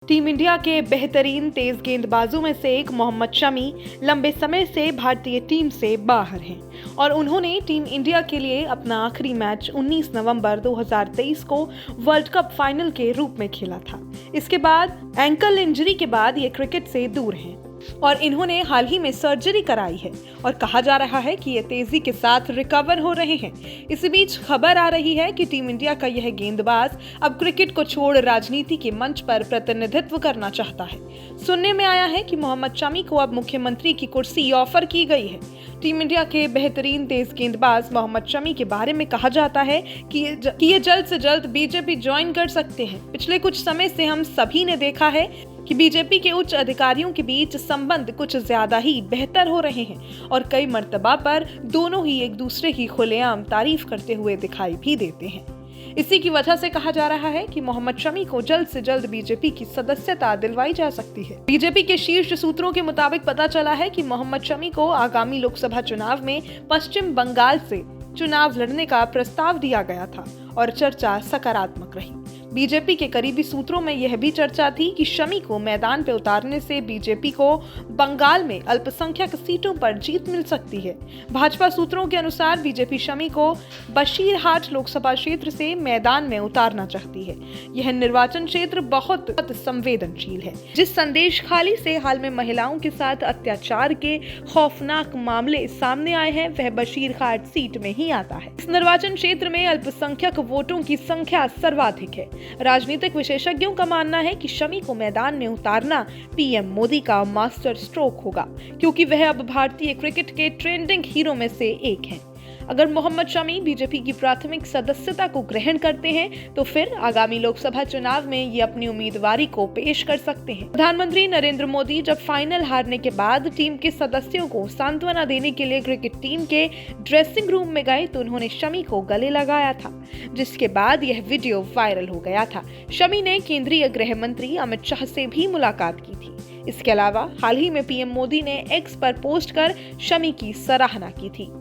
Team India के बेहतरीन तेज गेंदबाजों में से एक मोहम्मद शमी लंबे समय से भारतीय टीम से बाहर हैं और उन्होंने टीम इंडिया के लिए अपना आखिरी मैच 19 नवंबर 2023 को वर्ल्ड कप फाइनल के रूप में खेला था। इसके बाद एंकल इंजरी के बाद ये क्रिकेट से दूर हैं और इन्होंने हाल ही में सर्जरी कराई है और कहा जा रहा है कि ये तेजी के साथ रिकवर हो रहे हैं। इसी बीच खबर आ रही है कि टीम इंडिया का यह गेंदबाज अब क्रिकेट को छोड़ राजनीति के मंच पर प्रतिनिधित्व करना चाहता है। सुनने में आया है कि मोहम्मद शमी को अब मुख्यमंत्री की कुर्सी ऑफर की गई है। टीम इंडिया के बेहतरीन तेज गेंदबाज मोहम्मद शमी के बारे में कहा जाता है कि ये जल्द से जल्द बीजेपी ज्वाइन कर सकते हैं। पिछले कुछ समय से हम सभी ने देखा है कि बीजेपी के उच्च अधिकारियों के बीच संबंध कुछ ज्यादा ही बेहतर हो रहे हैं और कई मर्तबा पर दोनों ही एक दूसरे की खुलेआम तारीफ करते हुए दिखाई भी देते हैं। इसी की वजह से कहा जा रहा है कि मोहम्मद शमी को जल्द से जल्द बीजेपी की सदस्यता दिलवाई जा सकती है। बीजेपी के शीर्ष सूत्रों के मुताबिक पता चला है कि मोहम्मद शमी को आगामी लोकसभा चुनाव में पश्चिम बंगाल से चुनाव लड़ने का प्रस्ताव दिया गया था और चर्चा सकारात्मक रही। बीजेपी के करीबी सूत्रों में यह भी चर्चा थी कि शमी को मैदान पर उतारने से बीजेपी को बंगाल में अल्पसंख्यक सीटों पर जीत मिल सकती है। भाजपा सूत्रों के अनुसार बीजेपी शमी को बशीरहाट लोकसभा क्षेत्र से मैदान में उतारना चाहती है। यह निर्वाचन क्षेत्र बहुत संवेदनशील है। जिस संदेश खाली से हाल में महिलाओं के साथ अत्याचार के खौफनाक मामले सामने आए हैं, वह बशीरहाट सीट में ही आता है। इस निर्वाचन क्षेत्र में अल्पसंख्यक वोटों की संख्या सर्वाधिक है। राजनीतिक विशेषज्ञों का मानना है कि शमी को मैदान में उतारना पीएम मोदी का मास्टर स्ट्रोक होगा, क्योंकि वह अब भारतीय क्रिकेट के ट्रेंडिंग हीरो में से एक हैं। अगर मोहम्मद शमी बीजेपी की प्राथमिक सदस्यता को ग्रहण करते हैं तो फिर आगामी लोकसभा चुनाव में ये अपनी उम्मीदवारी को पेश कर सकते हैं। प्रधानमंत्री नरेंद्र मोदी जब फाइनल हारने के बाद टीम के सदस्यों को सांत्वना देने के लिए क्रिकेट टीम के ड्रेसिंग रूम में गए तो उन्होंने शमी को गले लगाया था, जिसके बाद यह वीडियो वायरल हो गया था। शमी ने केंद्रीय गृह मंत्री अमित शाह से भी मुलाकात की थी। इसके अलावा हाल ही में पीएम मोदी ने एक्स पर पोस्ट कर शमी की सराहना की थी।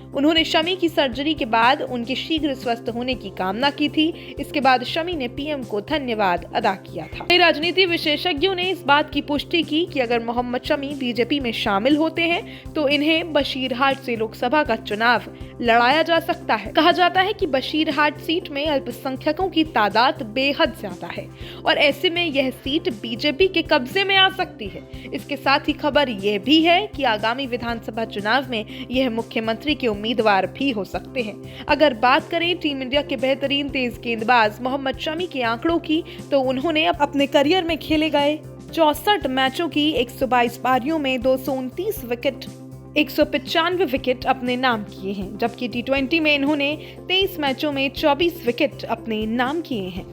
उन्होंने शमी की सर्जरी के बाद उनके शीघ्र स्वस्थ होने की कामना की थी। इसके बाद शमी ने पीएम को धन्यवाद अदा किया था। राजनीति विशेषज्ञों ने इस बात की पुष्टि की कि अगर मोहम्मद शमी बीजेपी में शामिल होते हैं तो इन्हें बशीरहाट से लोकसभा का चुनाव लड़ाया जा सकता है। कहा जाता है कि बशीरहाट सीट में अल्पसंख्यकों की तादाद बेहद ज्यादा है और ऐसे में यह सीट बीजेपी के कब्जे में आ सकती है। इसके साथ ही खबर यह भी है कि आगामी विधानसभा चुनाव में यह मुख्यमंत्री के उम्मीदवार भी हो सकते हैं। अगर बात करें टीम इंडिया के बेहतरीन तेज गेंदबाज मोहम्मद शमी के आंकड़ों की, तो उन्होंने अपने करियर में खेले गए 64 मैचों की 122 पारियों में 229 विकेट 195 विकेट अपने नाम किए हैं, जबकि T20 में इन्होंने 23 मैचों में 24 विकेट अपने नाम किए हैं।